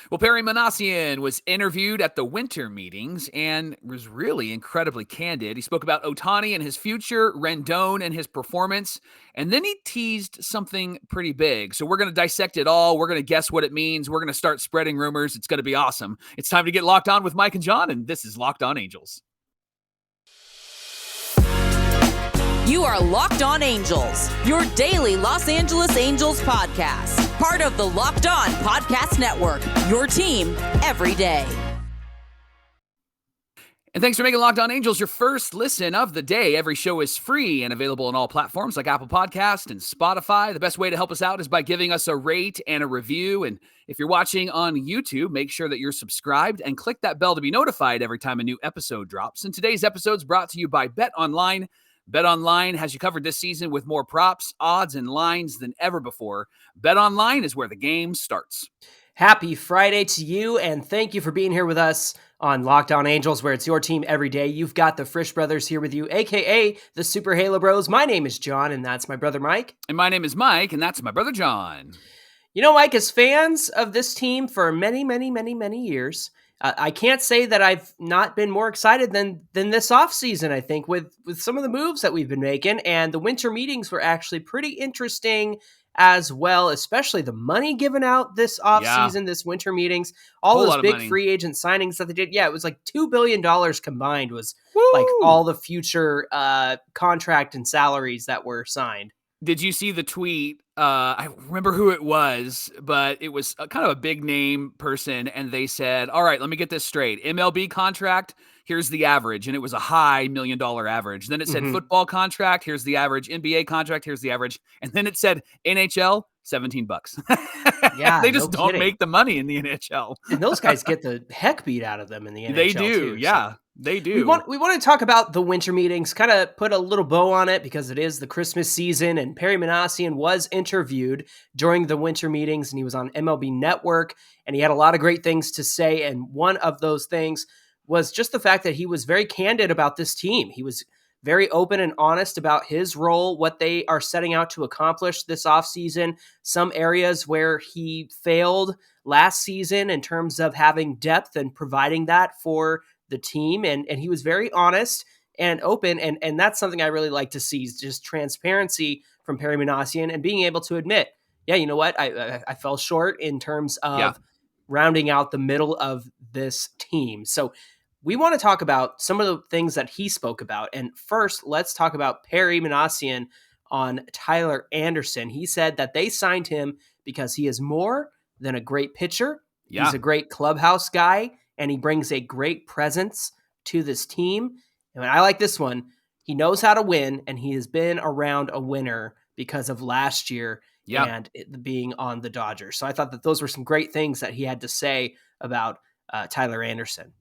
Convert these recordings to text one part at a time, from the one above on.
Well, Perry Minasian was interviewed at the winter meetings and was really incredibly candid. He spoke about Ohtani and his future, Rendon and his performance, and then he teased something pretty big. So we're going to dissect it all. We're going to guess what it means. We're going to start spreading rumors. It's going to be awesome. It's time to get locked on with Mike and Jon, and this is Locked On Angels. You are Locked On Angels, your daily Los Angeles Angels podcast. Part of the Locked On Podcast Network, your team every day. And thanks for making Locked On Angels your first listen of the day. Every show is free and available on all platforms like Apple Podcast and Spotify. The best way to help us out is by giving us a rate and a review. And if you're watching on YouTube, make sure that you're subscribed and click that bell to be notified every time a new episode drops. And today's episode is brought to you by BetOnline. BetOnline has you covered this season with more props, odds, and lines than ever before. BetOnline is where the game starts. Happy Friday to you, and thank you for being here with us on Locked On Angels, where it's your team every day. You've got the Frisch Brothers here with you, a.k.a. the Super Halo Bros. My name is Jon, and that's my brother Mike. And my name is Mike, and that's my brother Jon. You know, Mike, as fans of this team for many, many, many, many years, I can't say that I've not been more excited than this offseason, I think, with some of the moves that we've been making. And the winter meetings were actually pretty interesting as well, especially the money given out this offseason, this winter meetings, all those big free agent signings that they did. Yeah, it was like $2 billion combined was like all the future contract and salaries that were signed. Did you see the tweet? I remember who it was, but it was kind of a big name person. And they said, all right, let me get this straight. MLB contract, here's the average. And it was a high $1 million average. Then it said football contract, here's the average. NBA contract, here's the average. And then it said NHL, $17. Yeah, they just don't make the money in the NHL. And those guys get the heck beat out of them in the NHL. They do, too, yeah. So. They do. We want to talk about the winter meetings, kind of put a little bow on it because it is the Christmas season, and Perry Minasian was interviewed during the winter meetings, and he was on MLB Network, and he had a lot of great things to say, and one of those things was just the fact that he was very candid about this team. He was very open and honest about his role, what they are setting out to accomplish this offseason, some areas where he failed last season in terms of having depth and providing that for the team, and he was very honest and open, and that's something I really like to see, is just transparency from Perry Minasian and being able to admit, yeah, you know what, I fell short in terms of rounding out the middle of this team. So we want to talk about some of the things that he spoke about, and first, let's talk about Perry Minasian on Tyler Anderson. He said that they signed him because he is more than a great pitcher. Yeah. He's a great clubhouse guy, and he brings a great presence to this team. And I like this one. He knows how to win, and he has been around a winner because of last year and it being on the Dodgers. So I thought that those were some great things that he had to say about Tyler Anderson.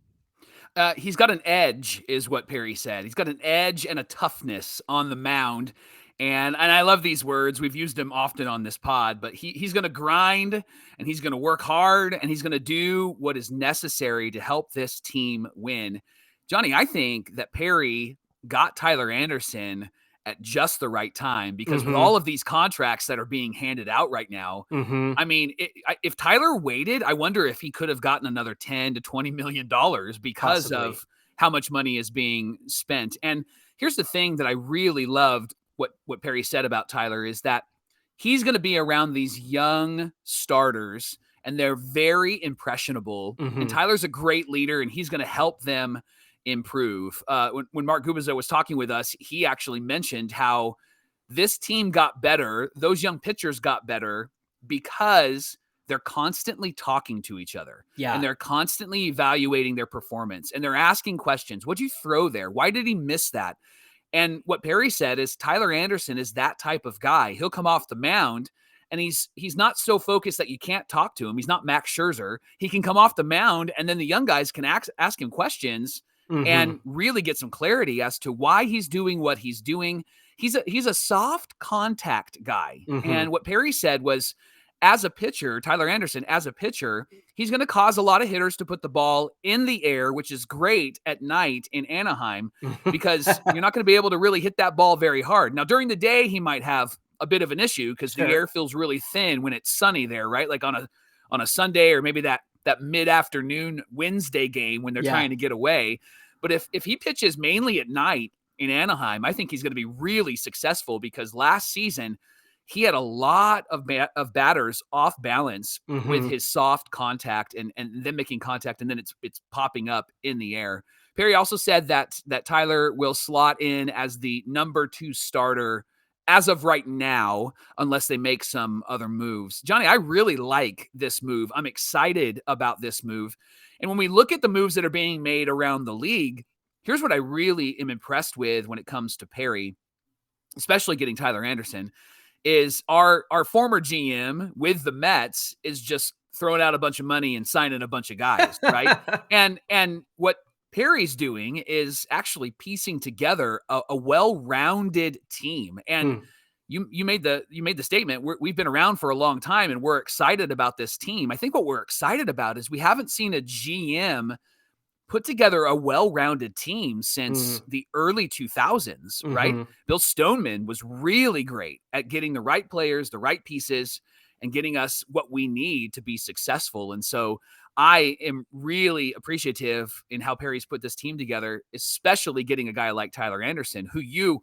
He's got an edge, is what Perry said. He's got an edge and a toughness on the mound. And I love these words. We've used them often on this pod, but he's going to grind, and he's going to work hard, and he's going to do what is necessary to help this team win. Johnny, I think that Perry got Tyler Anderson at just the right time, because with all of these contracts that are being handed out right now, I mean, if Tyler waited, I wonder if he could have gotten another $10 to $20 million because of how much money is being spent. And here's the thing that I really loved. What Perry said about Tyler is that he's going to be around these young starters, and they're very impressionable. And Tyler's a great leader, and he's going to help them improve. When Mark Gubizzo was talking with us, he actually mentioned how this team got better. Those young pitchers got better because they're constantly talking to each other. Yeah. And they're constantly evaluating their performance, and they're asking questions. What'd you throw there? Why did he miss that? And what Perry said is Tyler Anderson is that type of guy. He'll come off the mound, and he's not so focused that you can't talk to him. He's not Max Scherzer. He can come off the mound, and then the young guys can ask him questions and really get some clarity as to why he's doing what he's doing. He's a soft contact guy. And what Perry said was, as a pitcher, Tyler Anderson, as a pitcher, he's going to cause a lot of hitters to put the ball in the air, which is great at night in Anaheim, because you're not going to be able to really hit that ball very hard. Now, during the day, he might have a bit of an issue because the air feels really thin when it's sunny there, right? Like on a Sunday, or maybe that that mid-afternoon Wednesday game when they're trying to get away. But if he pitches mainly at night in Anaheim, I think he's going to be really successful, because last season he had a lot of batters off balance with his soft contact and then making contact, and then it's popping up in the air. Perry also said that Tyler will slot in as the number 2 starter as of right now, unless they make some other moves. Johnny, I really like this move. I'm excited about this move. And when we look at the moves that are being made around the league, here's what I really am impressed with when it comes to Perry, especially getting Tyler Anderson, is our former GM with the Mets is just throwing out a bunch of money and signing a bunch of guys, right? And what Perry's doing is actually piecing together a well-rounded team. And you made the statement, we've been around for a long time and we're excited about this team. I think what we're excited about is we haven't seen a GM put together a well-rounded team since the early 2000s, right? Bill Stoneman was really great at getting the right players, the right pieces, and getting us what we need to be successful. And so I am really appreciative in how Perry's put this team together, especially getting a guy like Tyler Anderson, who you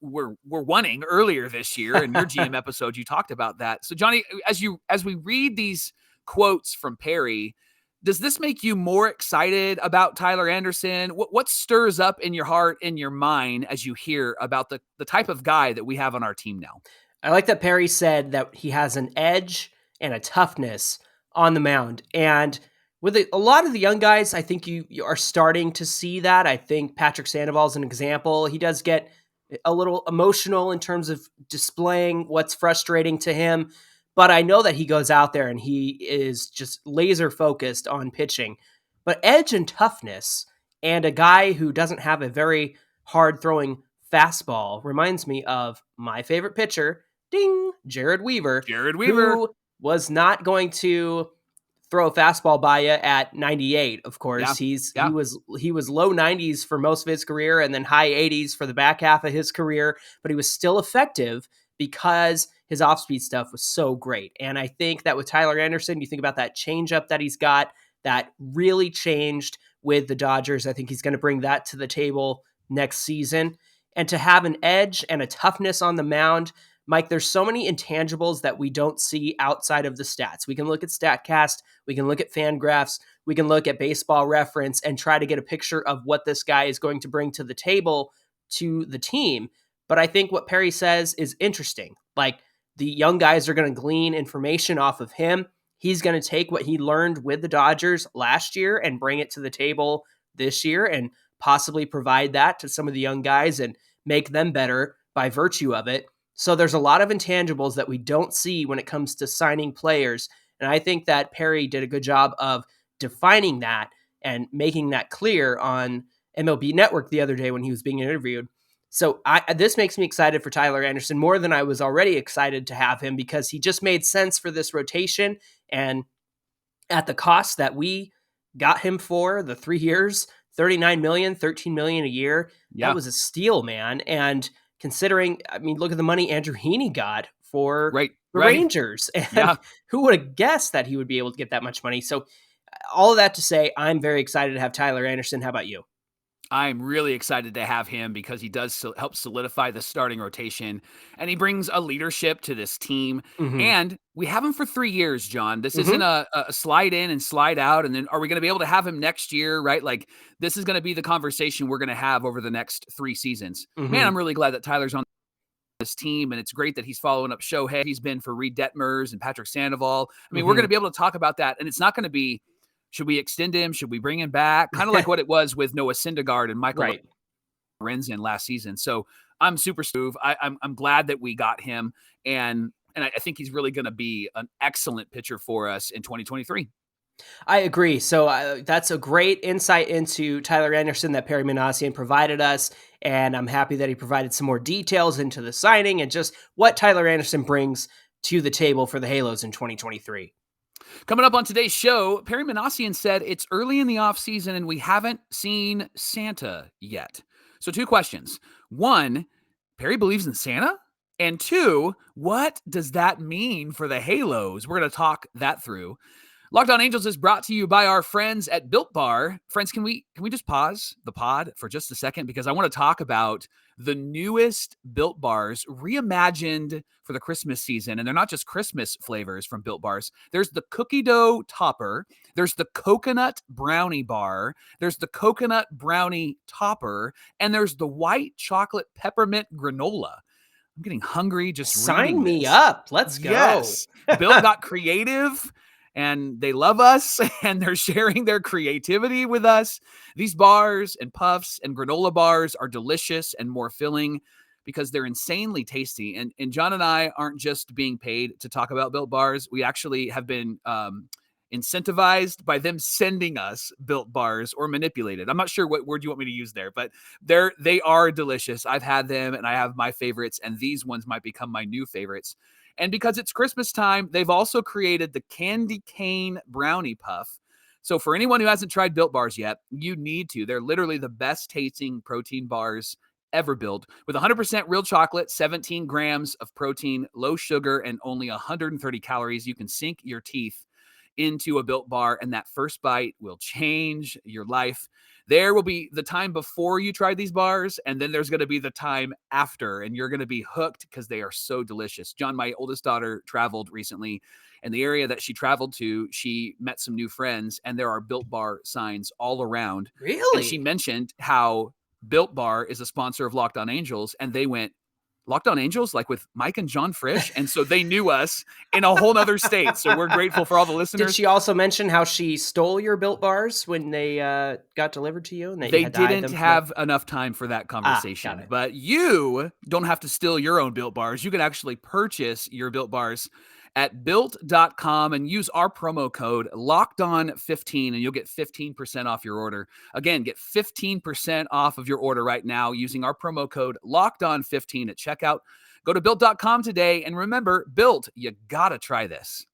were wanting earlier this year. In your GM episode, you talked about that. So Johnny, as we read these quotes from Perry, does this make you more excited about Tyler Anderson? What stirs up in your heart, in your mind, as you hear about the type of guy that we have on our team now? I like that Perry said that he has an edge and a toughness on the mound. And with a lot of the young guys, I think you are starting to see that. I think Patrick Sandoval is an example. He does get a little emotional in terms of displaying what's frustrating to him. But I know that he goes out there and he is just laser focused on pitching. But edge and toughness, and a guy who doesn't have a very hard throwing fastball, reminds me of my favorite pitcher, Jared Weaver. Who was not going to throw a fastball by you at 98. Of course, he was low 90s for most of his career, and then high 80s for the back half of his career. But he was still effective because his off-speed stuff was so great. And I think that with Tyler Anderson, you think about that changeup that he's got that really changed with the Dodgers. I think he's going to bring that to the table next season. And to have an edge and a toughness on the mound, Mike, there's so many intangibles that we don't see outside of the stats. We can look at StatCast, we can look at Fangraphs, we can look at Baseball Reference and try to get a picture of what this guy is going to bring to the table to the team. But I think what Perry says is interesting. Like, the young guys are going to glean information off of him. He's going to take what he learned with the Dodgers last year and bring it to the table this year and possibly provide that to some of the young guys and make them better by virtue of it. So there's a lot of intangibles that we don't see when it comes to signing players. And I think that Perry did a good job of defining that and making that clear on MLB Network the other day when he was being interviewed. So this makes me excited for Tyler Anderson more than I was already excited to have him, because he just made sense for this rotation. And at the cost that we got him for, the 3 years, $39 million, $13 million a year, that was a steal, man. And considering, I mean, look at the money Andrew Heaney got for the Rangers. And who would have guessed that he would be able to get that much money? So all of that to say, I'm very excited to have Tyler Anderson. How about you? I'm really excited to have him because he does help solidify the starting rotation, and he brings a leadership to this team. And we have him for 3 years, John. This isn't a slide in and slide out. And then are we going to be able to have him next year, right? Like, this is going to be the conversation we're going to have over the next 3 seasons. Man, I'm really glad that Tyler's on this team, and it's great that he's following up Shohei. He's been for Reed Detmers and Patrick Sandoval. I mean, we're going to be able to talk about that, and it's not going to be, should we extend him? Should we bring him back? Kind of like what it was with Noah Syndergaard and Michael Lorenzen last season. So I'm super stoked. I'm glad that we got him, and I think he's really going to be an excellent pitcher for us in 2023. I agree. So that's a great insight into Tyler Anderson that Perry Minasian provided us, and I'm happy that he provided some more details into the signing and just what Tyler Anderson brings to the table for the Halos in 2023. Coming up on today's show, Perry Minasian said it's early in the offseason and we haven't seen Santa yet. So 2 questions. 1, Perry believes in Santa? And 2, what does that mean for the Halos? We're going to talk that through. Locked On Angels is brought to you by our friends at Built Bar. Friends, can we just pause the pod for just a second? Because I want to talk about the newest Built Bars reimagined for the Christmas season. And they're not just Christmas flavors from Built Bars. There's the cookie dough topper. There's the coconut brownie bar. There's the coconut brownie topper. And there's the white chocolate peppermint granola. I'm getting hungry just Sign me this. up. Let's go. Yes. Bill got creative and they love us and they're sharing their creativity with us. These bars and puffs and granola bars are delicious and more filling because they're insanely tasty. And John and I aren't just being paid to talk about Built Bars. We actually have been incentivized by them sending us Built Bars or manipulated. I'm not sure what word you want me to use there, but they are delicious. I've had them and I have my favorites, and these ones might become my new favorites. And because it's Christmas time, they've also created the candy cane brownie puff. So for anyone who hasn't tried Built Bars yet, you need to. They're literally the best tasting protein bars ever built with 100% real chocolate, 17 grams of protein, low sugar, and only 130 calories. You can sink your teeth into a Built Bar, and that first bite will change your life. There will be the time before you try these bars, and then there's going to be the time after, and you're going to be hooked because they are so delicious. John, my oldest daughter, traveled recently, and the area that she traveled to, she met some new friends, and there are Built Bar signs all around. Really? And she mentioned how Built Bar is a sponsor of Locked On Angels, and they went, Locked On Angels, like with Mike and Jon Frisch. And so they knew us in a whole nother state. So we're grateful for all the listeners. Did she also mention how she stole your Built Bars when they got delivered to you? And they didn't have enough time for that conversation. But you don't have to steal your own Built Bars. You can actually purchase your Built Bars at built.com and use our promo code LOCKEDON15 and you'll get 15% off your order. Again, get 15% off of your order right now using our promo code LOCKEDON15 at checkout. Go to built.com today and remember, Built, you gotta try this.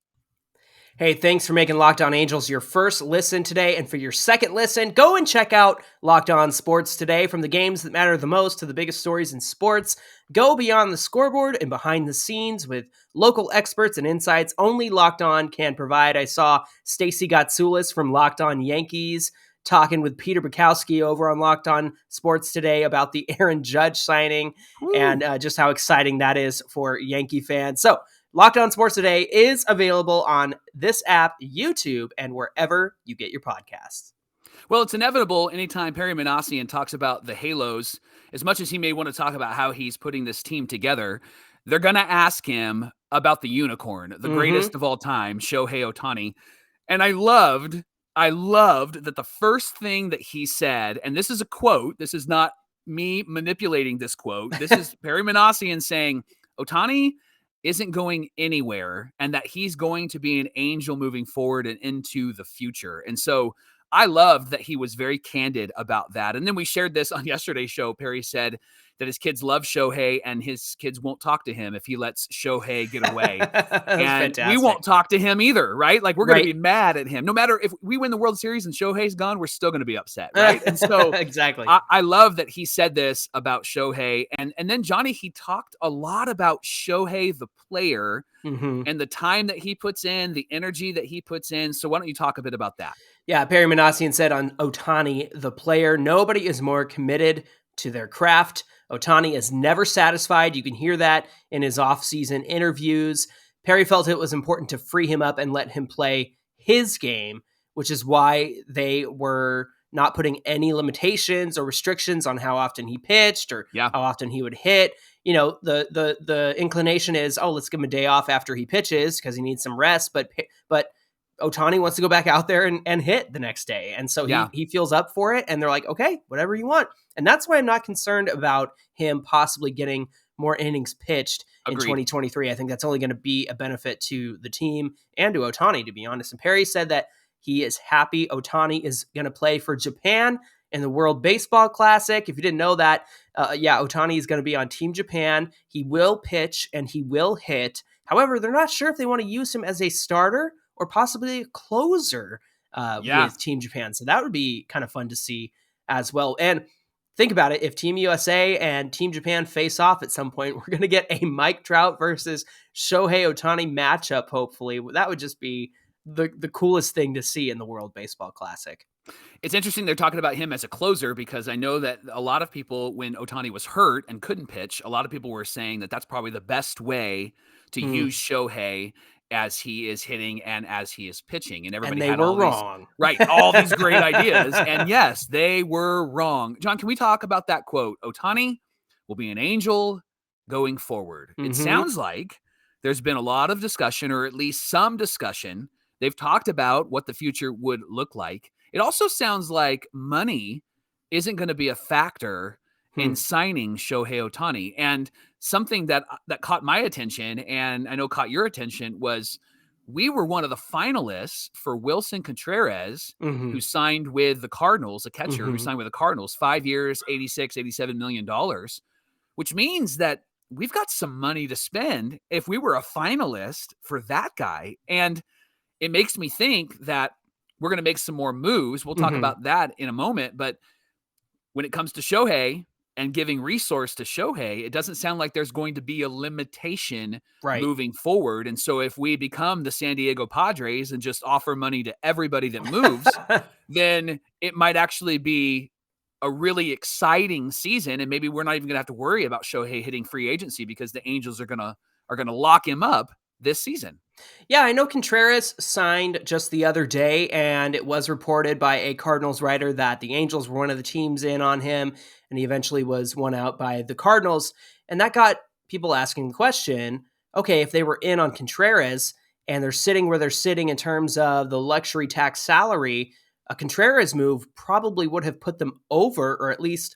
Hey, thanks for making Locked On Angels your first listen today. And for your second listen, go and check out Locked On Sports today. From the games that matter the most to the biggest stories in sports, go beyond the scoreboard and behind the scenes with local experts and insights only Locked On can provide. I saw Stacey Gotsulis from Locked On Yankees talking with Peter Bukowski over on Locked On Sports today about the Aaron Judge signing. Ooh. And just how exciting that is for Yankee fans. So Locked On Sports Today is available on this app, YouTube, and wherever you get your podcasts. Well, it's inevitable anytime Perry Minasian talks about the Halos, as much as he may want to talk about how he's putting this team together, they're going to ask him about the unicorn, the greatest of all time, Shohei Ohtani. And I loved that the first thing that he said, and this is a quote, this is not me manipulating this quote, this is Perry Minasian saying, Ohtani isn't going anywhere and that he's going to be an Angel moving forward and into the future. And so I loved that he was very candid about that. And then we shared this on yesterday's show. Perry said that his kids love Shohei and his kids won't talk to him if he lets Shohei get away. And fantastic. We won't talk to him either, right? Like we're going to be mad at him. No matter if we win the World Series and Shohei's gone, we're still going to be upset, right? And so exactly. I love that he said this about Shohei. And then Johnny, he talked a lot about Shohei, the player, and the time that he puts in, the energy that he puts in. So why don't you talk a bit about that? Yeah, Perry Minasian said on Ohtani, the player, nobody is more committed to their craft. Ohtani is never satisfied. You can hear that in his offseason interviews. Perry felt it was important to free him up and let him play his game, which is why they were not putting any limitations or restrictions on how often he pitched or how often he would hit. You know, the inclination is, let's give him a day off after he pitches because he needs some rest. But Ohtani wants to go back out there and hit the next day. And so he feels up for it. And they're like, okay, whatever you want. And that's why I'm not concerned about him possibly getting more innings pitched in 2023. I think that's only going to be a benefit to the team and to Ohtani, to be honest. And Perry said that he is happy Ohtani is going to play for Japan in the World Baseball Classic. If you didn't know that, Ohtani is going to be on Team Japan. He will pitch and he will hit. However, they're not sure if they want to use him as a starter or possibly a closer with Team Japan. So that would be kind of fun to see as well. And think about it. If Team USA and Team Japan face off at some point, we're going to get a Mike Trout versus Shohei Ohtani matchup, hopefully. That would just be the coolest thing to see in the World Baseball Classic. It's interesting they're talking about him as a closer because I know that a lot of people, when Ohtani was hurt and couldn't pitch, a lot of people were saying that that's probably the best way to use Shohei as he is hitting and as he is pitching. And everybody they had were all wrong. all these great ideas. And yes, they were wrong. John, can we talk about that quote? Ohtani will be an angel going forward. It sounds like there's been a lot of discussion, or at least some discussion. They've talked about what the future would look like. It also sounds like money isn't going to be a factor in signing Shohei Ohtani. And something that caught my attention, and I know caught your attention, was we were one of the finalists for Wilson Contreras, who signed with the Cardinals, a catcher who signed with the Cardinals, 5 years, $87 million, which means that we've got some money to spend if we were a finalist for that guy. And it makes me think that we're going to make some more moves. We'll talk about that in a moment. But when it comes to Shohei and giving resource to Shohei, it doesn't sound like there's going to be a limitation moving forward. And so if we become the San Diego Padres and just offer money to everybody that moves, then it might actually be a really exciting season. And maybe we're not even going to have to worry about Shohei hitting free agency because the Angels are going to lock him up this season. Yeah, I know Contreras signed just the other day, and it was reported by a Cardinals writer that the Angels were one of the teams in on him, and he eventually was won out by the Cardinals. And that got people asking the question, okay, if they were in on Contreras and they're sitting where they're sitting in terms of the luxury tax salary, a Contreras move probably would have put them over, or at least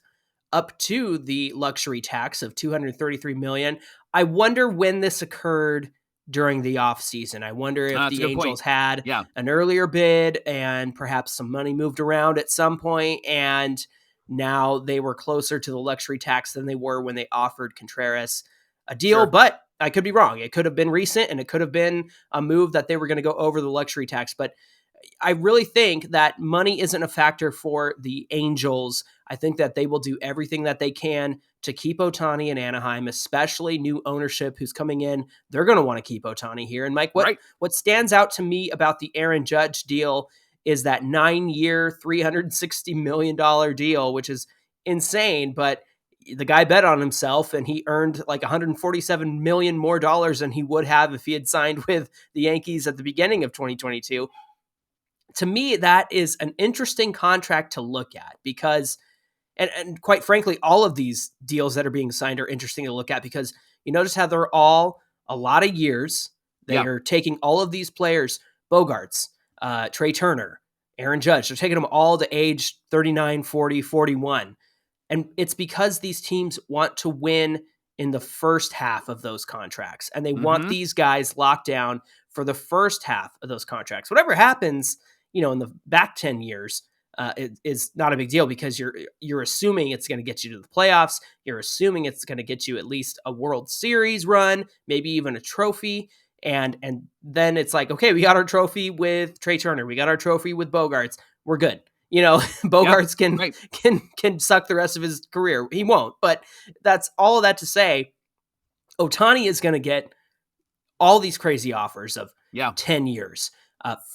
up to the luxury tax of $233 million. I wonder when this occurred during the offseason. I wonder if the Angels had an earlier bid and perhaps some money moved around at some point, and now they were closer to the luxury tax than they were when they offered Contreras a deal. But I could be wrong. It could have been recent, and it could have been a move that they were going to go over the luxury tax. But I really think that money isn't a factor for the Angels. I think that they will do everything that they can to keep Ohtani in Anaheim, especially new ownership who's coming in. They're going to want to keep Ohtani here. And Mike, what stands out to me about the Aaron Judge deal is that 9-year, $360 million deal, which is insane, but the guy bet on himself and he earned like $147 million more than he would have if he had signed with the Yankees at the beginning of 2022. To me, that is an interesting contract to look at because, and quite frankly, all of these deals that are being signed are interesting to look at because you notice how they're all a lot of years. They are taking all of these players, Bogarts, Trey Turner, Aaron Judge, they're taking them all to age 39, 40, 41. And it's because these teams want to win in the first half of those contracts. And they want these guys locked down for the first half of those contracts. Whatever happens, in the back 10 years, it is not a big deal because you're assuming it's going to get you to the playoffs. You're assuming it's going to get you at least a World Series run, maybe even a trophy. And then it's like, okay, we got our trophy with Trey Turner. We got our trophy with Bogarts. We're good. Bogarts can suck the rest of his career. He won't, but that's all of that to say, Ohtani is going to get all these crazy offers of 10 years.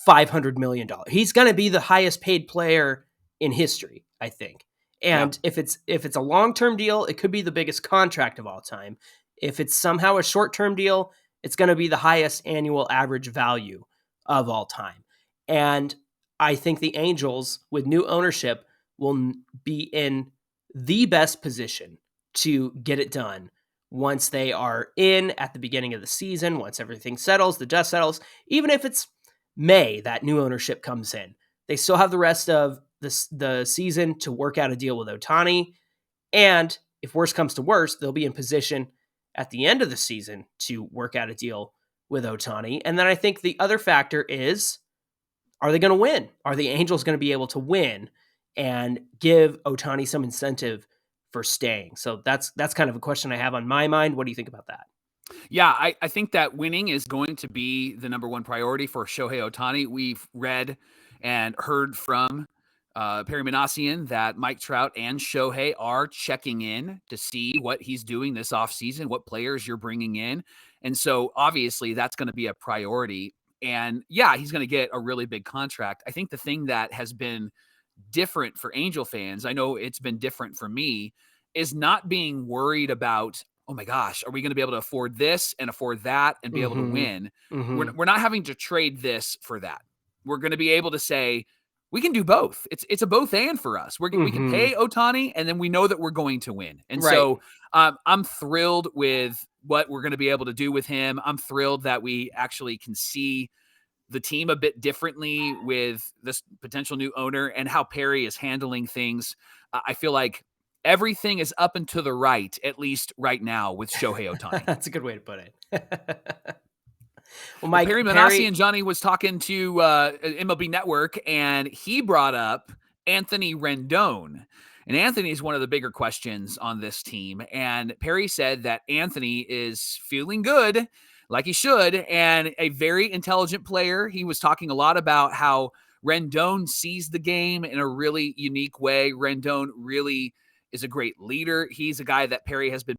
$500 million. He's going to be the highest paid player in history, I think. And if it's a long-term deal, it could be the biggest contract of all time. If it's somehow a short-term deal, it's going to be the highest annual average value of all time. And I think the Angels, with new ownership, will be in the best position to get it done once they are in at the beginning of the season, once everything settles, the dust settles, even if it's May that new ownership comes in. They still have the rest of the season to work out a deal with Ohtani. And if worse comes to worse, they'll be in position at the end of the season to work out a deal with Ohtani. And then I think the other factor is, are they going to win? Are the Angels going to be able to win and give Ohtani some incentive for staying? So that's kind of a question I have on my mind. What do you think about that? Yeah, I think that winning is going to be the number one priority for Shohei Ohtani. We've read and heard from Perry Minasian that Mike Trout and Shohei are checking in to see what he's doing this offseason, what players you're bringing in. And so obviously that's going to be a priority. And yeah, he's going to get a really big contract. I think the thing that has been different for Angel fans, I know it's been different for me, is not being worried about, oh my gosh, are we going to be able to afford this and afford that and be able to win? We're not having to trade this for that. We're going to be able to say, we can do both. It's a both and for us. We can pay Ohtani, and then we know that we're going to win. And so I'm thrilled with what we're going to be able to do with him. I'm thrilled that we actually can see the team a bit differently with this potential new owner and how Perry is handling things. I feel like everything is up and to the right, at least right now, with Shohei Ohtani. That's a good way to put it. Well, Mike, Perry Minasian, Johnny was talking to MLB Network, and he brought up Anthony Rendon. And Anthony is one of the bigger questions on this team. And Perry said that Anthony is feeling good, like he should, and a very intelligent player. He was talking a lot about how Rendon sees the game in a really unique way. Rendon really is a great leader. He's a guy that Perry has been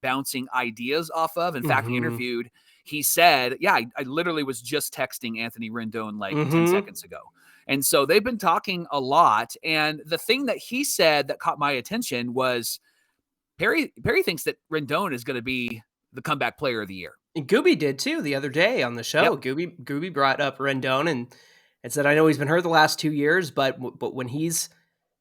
bouncing ideas off of. In fact, he interviewed, he said, yeah, I literally was just texting Anthony Rendon like 10 seconds ago. And so they've been talking a lot. And the thing that he said that caught my attention was Perry thinks that Rendon is going to be the comeback player of the year. And Gooby did too the other day on the show. Yep. Gooby brought up Rendon and said, I know he's been hurt the last 2 years, but when he's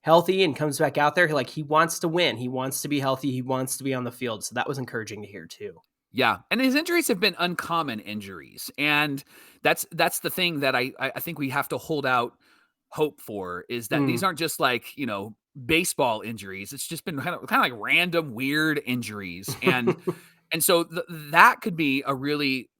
healthy and comes back out there, he wants to win. He wants to be healthy. He wants to be on the field. So that was encouraging to hear too. Yeah. And his injuries have been uncommon injuries. And that's the thing that I think we have to hold out hope for, is that these aren't just baseball injuries. It's just been kind of like random, weird injuries. And, and so that could be a really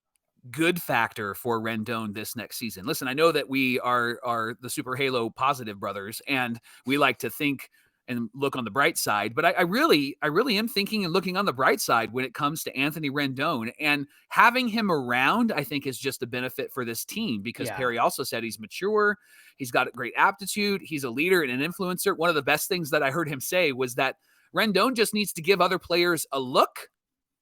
good factor for Rendon this next season. Listen, I know that we are the Super Halo positive brothers, and we like to think and look on the bright side, but I really am thinking and looking on the bright side when it comes to Anthony Rendon, and having him around, I think, is just a benefit for this team, because Perry also said he's mature. He's got a great aptitude. He's a leader and an influencer. One of the best things that I heard him say was that Rendon just needs to give other players a look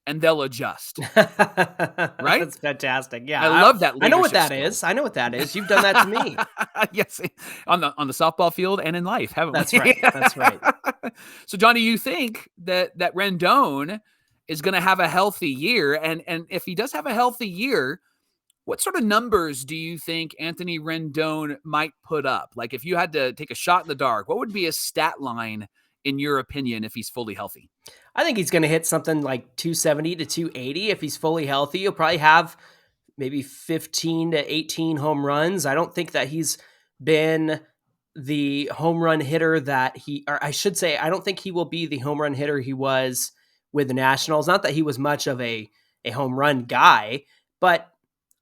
and they'll adjust. Right? That's fantastic. Yeah. I love that. I know what that skill. is. I know what that is. You've done that to me. Yes. On the softball field and in life, haven't we? That's right. That's right. So, Johnny, you think that Rendon is going to have a healthy year? And if he does have a healthy year, what sort of numbers do you think Anthony Rendon might put up? Like, if you had to take a shot in the dark, what would be a stat line, in your opinion, if he's fully healthy? I think he's going to hit something like 270 to 280 if he's fully healthy. He'll probably have maybe 15 to 18 home runs. I don't think that he's been the home run hitter that I don't think he will be the home run hitter he was with the Nationals. Not that he was much of a home run guy, but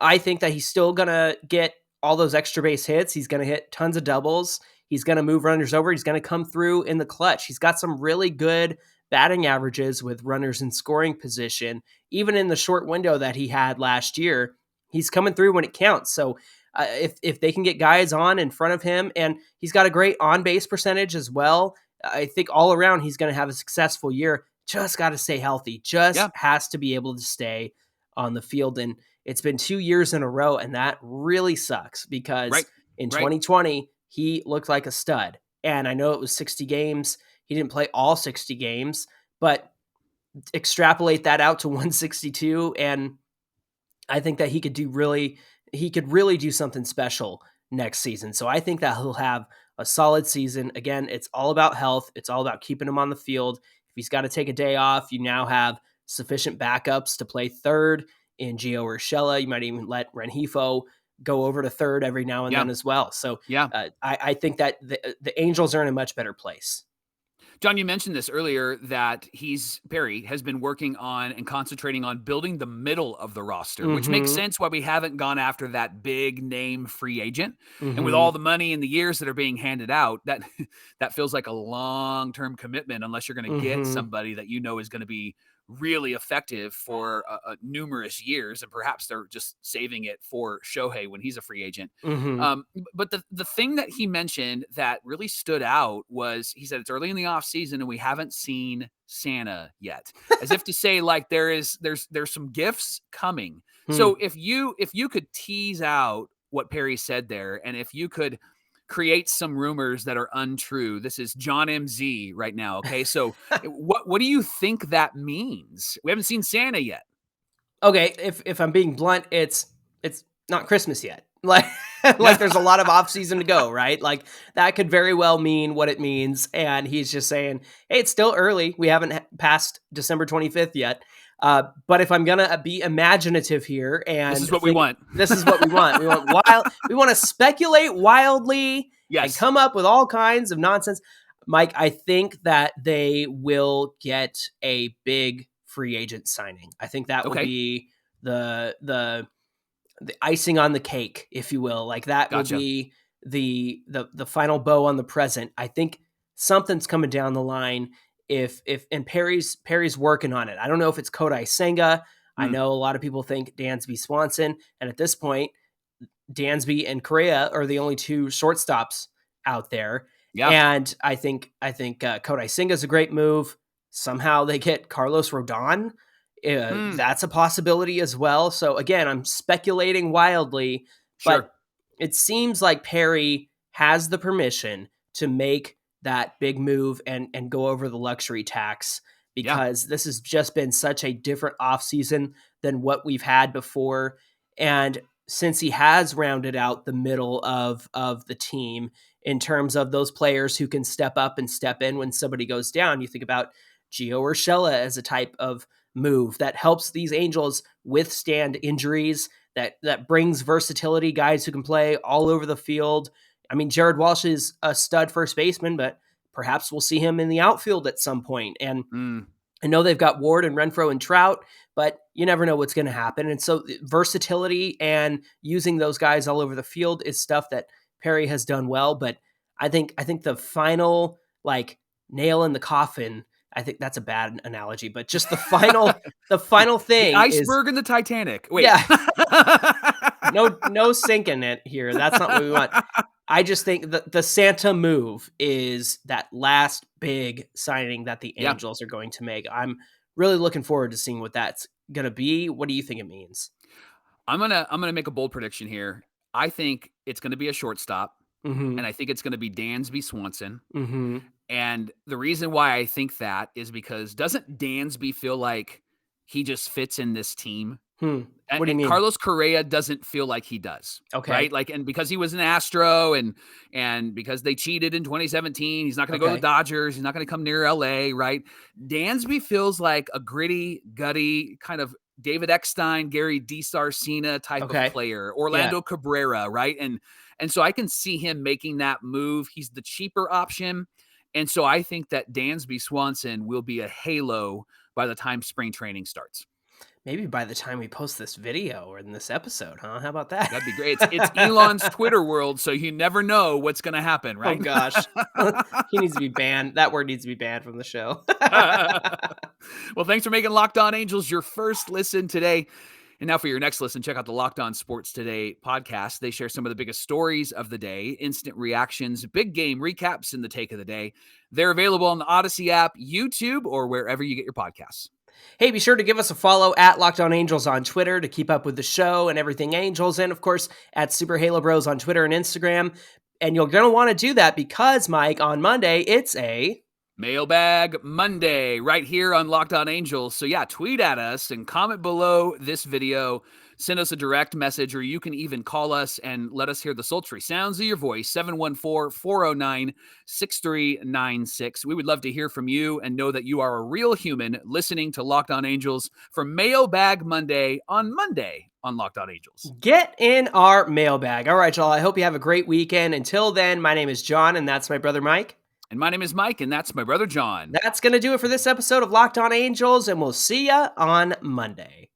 I think that he's still going to get all those extra base hits. He's going to hit tons of doubles. He's going to move runners over. He's going to come through in the clutch. He's got some really good batting averages with runners in scoring position. Even in the short window that he had last year, he's coming through when it counts. So if they can get guys on in front of him, and he's got a great on-base percentage as well, I think all around he's going to have a successful year. Just got to stay healthy. Has to be able to stay on the field. And it's been 2 years in a row, and that really sucks because in 2020, he looked like a stud. And I know it was 60 games. He didn't play all 60 games, but extrapolate that out to 162. And I think that he could really do something special next season. So I think that he'll have a solid season. Again, it's all about health. It's all about keeping him on the field. If he's got to take a day off, you now have sufficient backups to play third in Gio Urshela. You might even let Rengifo go over to third every now and then as well. So I think that the Angels are in a much better place. John, you mentioned this earlier, that Perry has been working on and concentrating on building the middle of the roster, which makes sense why we haven't gone after that big name free agent. And with all the money and the years that are being handed out, that feels like a long-term commitment, unless you're going to get somebody that you know is going to be really effective for numerous years, and perhaps they're just saving it for Shohei when he's a free agent. But the thing that he mentioned that really stood out was, he said it's early in the off season and we haven't seen Santa yet, as if to say, like, there's some gifts coming. So if you could tease out what Perry said there, and if you could create some rumors that are untrue, this is John MZ right now. Okay. So what do you think that means? We haven't seen Santa yet. Okay, if I'm being blunt, it's not Christmas yet. Like there's a lot of off season to go, right? Like that could very well mean what it means, and he's just saying, "Hey, it's still early. We haven't passed December 25th yet." But if I'm gonna be imaginative here, and this is what we want. This is what we want. We want wild. We want to speculate wildly and come up with all kinds of nonsense. Mike, I think that they will get a big free agent signing. I think that would be the icing on the cake, if you will. Like that would be the final bow on the present. I think something's coming down the line. If Perry's working on it. I don't know if it's Kodai Senga. I know a lot of people think Dansby Swanson, and at this point, Dansby and Correa are the only two shortstops out there. Yeah. And I think Kodai Senga is a great move. Somehow they get Carlos Rodon. That's a possibility as well. So again, I'm speculating wildly, but it seems like Perry has the permission to make that big move and go over the luxury tax, because this has just been such a different offseason than what we've had before. And since he has rounded out the middle of the team in terms of those players who can step up and step in when somebody goes down, you think about Gio Urshela as a type of move that helps these Angels withstand injuries, that brings versatility, guys who can play all over the field. I mean, Jared Walsh is a stud first baseman, but perhaps we'll see him in the outfield at some point. And I know they've got Ward and Renfroe and Trout, but you never know what's going to happen. And so versatility and using those guys all over the field is stuff that Perry has done well. But I think the final nail in the coffin, I think that's a bad analogy, but just the final thing, the iceberg in the Titanic. Wait, no sinking it here. That's not what we want. I just think that the Santa move is that last big signing that the Angels are going to make. I'm really looking forward to seeing what that's going to be. What do you think it means? I'm gonna make a bold prediction here. I think it's going to be a shortstop, and I think it's going to be Dansby Swanson. And the reason why I think that is because doesn't Dansby feel like he just fits in this team? What do you mean? Carlos Correa doesn't feel like he does. Okay. Right? And because he was an Astro and because they cheated in 2017, he's not going to go to the Dodgers. He's not going to come near LA, right? Dansby feels like a gritty, gutty kind of David Eckstein, Gary DiSarcina type of player, Orlando Cabrera, right? And so I can see him making that move. He's the cheaper option. And so I think that Dansby Swanson will be a halo by the time spring training starts. Maybe by the time we post this video or in this episode, huh? How about that? That'd be great. It's Elon's Twitter world, so you never know what's going to happen, right? Oh, gosh. He needs to be banned. That word needs to be banned from the show. Well, thanks for making Locked On Angels your first listen today. And now for your next listen, check out the Locked On Sports Today podcast. They share some of the biggest stories of the day, instant reactions, big game recaps, and the take of the day. They're available on the Odyssey app, YouTube, or wherever you get your podcasts. Hey, be sure to give us a follow at Locked On Angels on Twitter to keep up with the show and everything Angels, and of course at Super Halo Bros on Twitter and Instagram. And you're going to want to do that because, Mike, on Monday, it's a Mailbag Monday right here on Locked On Angels. So yeah, tweet at us and comment below this video. Send us a direct message, or you can even call us and let us hear the sultry sounds of your voice, 714-409-6396. We would love to hear from you and know that you are a real human listening to Locked On Angels for Mailbag Monday on Locked On Angels. Get in our mailbag. All right, y'all. I hope you have a great weekend. Until then, my name is John, and that's my brother Mike. And my name is Mike, and that's my brother John. That's going to do it for this episode of Locked On Angels, and we'll see ya on Monday.